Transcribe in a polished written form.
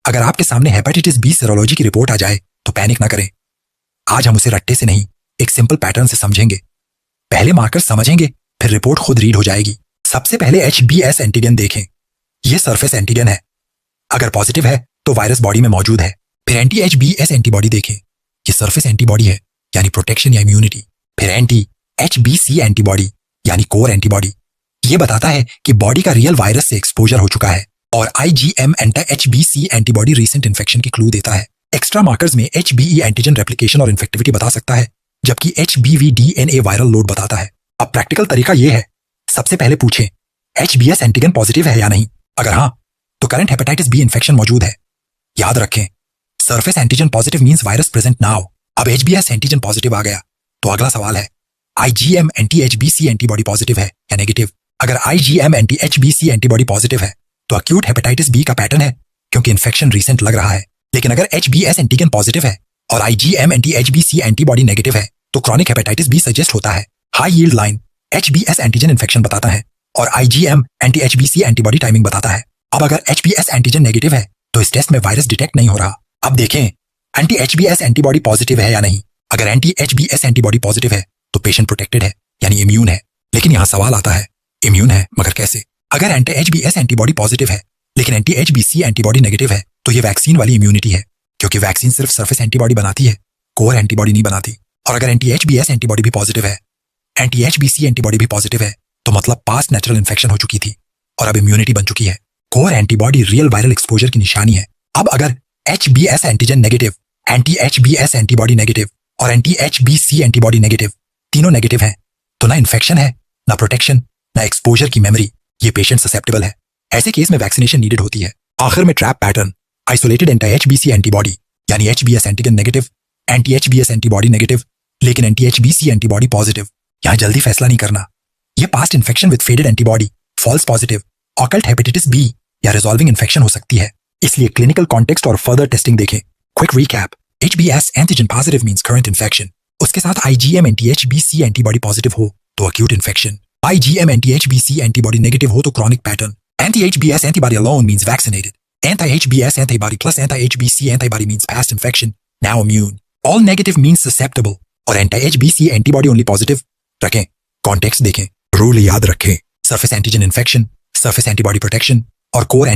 अगर आपके सामने हेपेटाइटिस बी सीरोलॉजी की रिपोर्ट आ जाए तो पैनिक ना करें। आज हम उसे रट्टे से नहीं, एक सिंपल पैटर्न से समझेंगे। पहले मार्कर समझेंगे, फिर रिपोर्ट खुद रीड हो जाएगी। सबसे पहले HBS एंटीजन देखें। यह सरफेस एंटीजन है। अगर पॉजिटिव है तो वायरस बॉडी में मौजूद है। फिर एंटी HBS एंटीबॉडी देखें। यह सरफेस एंटीबॉडी है, यानी प्रोटेक्शन या इम्यूनिटी। फिर एंटी HBC एंटीबॉडी यानी कोर एंटीबॉडी। यह बताता है कि बॉडी का रियल वायरस से एक्सपोजर हो चुका है। और IgM anti HBC antibody recent infection की क्लू देता है। एक्स्ट्रा मार्कर्स में HBE एंटीजन रेप्लिकेशन और इन्फेक्टिविटी बता सकता है, जबकि HBV DNA वायरल लोड बताता है। अब प्रैक्टिकल तरीका यह है, सबसे पहले पूछें HBS एंटीजन पॉजिटिव है या नहीं। अगर हाँ, तो करंट हेपेटाइटिस बी इन्फेक्शन मौजूद है। याद रखें, surface antigen positive means virus present now. अब HBS एंटीजन पॉजिटिव आ गया तो अगला सवाल है, IgM anti HBC antibody positive है या नेगेटिव। अगर IgM anti HBC antibody positive है तो अक्यूट हेपेटाइटिस बी का पैटर्न है, क्योंकि इन्फेक्शन रीसेंट लग रहा है। लेकिन अगर HBS एंटीजन पॉजिटिव है और IgM anti HBC antibody negative है तो क्रॉनिक हेपेटाइटिस बी सजेस्ट होता है। High yield line HBS antigen infection बताता है और IgM anti HBC antibody timing बताता है। अब अगर HBS एंटीजन नेगेटिव है तो इस टेस्ट में वायरस डिटेक्ट नहीं हो रहा। अब देखें एंटी HBS एंटीबॉडी पॉजिटिव है या नहीं। अगर एंटी HBS एंटीबॉडी पॉजिटिव है तो पेशेंट प्रोटेक्टेड है, यानी इम्यून है। लेकिन यहाँ सवाल आता है, इम्यून है मगर कैसे। अगर एंटी HBS एंटीबॉडी पॉजिटिव है लेकिन एंटी HBC एंटीबॉडी नेगेटिव है तो ये वैक्सीन वाली इम्यूनिटी है, क्योंकि वैक्सीन सिर्फ सरफेस एंटीबॉडी बनाती है, कोर एंटीबॉडी नहीं बनाती। और अगर एंटी HBS एंटीबॉडी भी पॉजिटिव है, एंटी HBC एंटीबॉडी भी पॉजिटिव है, तो मतलब पास्ट नेचुरल इन्फेक्शन हो चुकी थी और अब इम्यूनिटी बन चुकी है। Core antibody real viral exposure की निशानी है। अब अगर HBS antigen negative, anti HBS antibody negative और एंटी HBC एंटीबॉडी नेगेटिव, तीनों नेगेटिव हैं, तो ना इन्फेक्शन है, ना प्रोटेक्शन, ना एक्सपोजर की मेमोरी। ये पेशेंट ससेप्टेबल है। ऐसे केस में वैक्सीनेशन नीडेड होती है। आखिर में trap pattern, isolated anti HBC antibody यानी HBS antigen negative, anti HBS antibody negative लेकिन एंटी HBC एंटीबॉडी पॉजिटिव। यहाँ जल्दी फैसला नहीं करना। ये past infection with faded antibody, false positive, occult hepatitis B या रिजॉल्विंग इन्फेक्शन हो सकती है। इसलिए क्लिनिकल कॉन्टेक्स्ट और फर्दर टेस्टिंग देखें। Quick recap, HBS antigen positive means current infection. उसके साथ IgM anti HBC antibody positive हो तो acute infection. IgM anti HBC antibody negative हो तो chronic pattern. Anti HBS antibody alone means vaccinated. Anti-HBS antibody plus anti-HBC antibody means past infection, now immune. All negative means susceptible. और anti-HBC antibody only positive रखें। Context देखें। Rule याद रखें, surface antigen infection, surface antibody protection और core